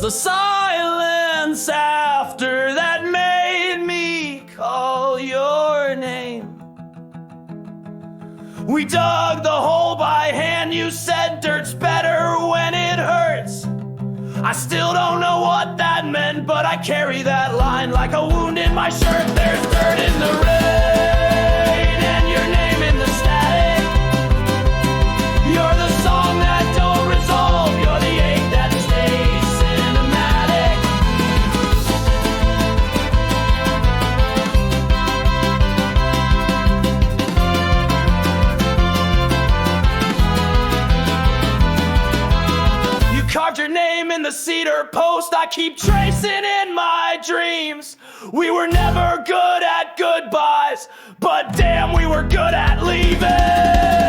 was the silence after that made me call your name. We dug the hole by hand, you said dirt's better when it hurts. I still don't know what that meant, but I carry that line like a wound in my shirt. There's dirt in the rain and your name in the static. You're the song that don't resolve, you're the ache that stays cinematic. You carved your name in the cedar post I keep tracing in my dreams. We were never good at goodbyes, but damn, we were good at leaving.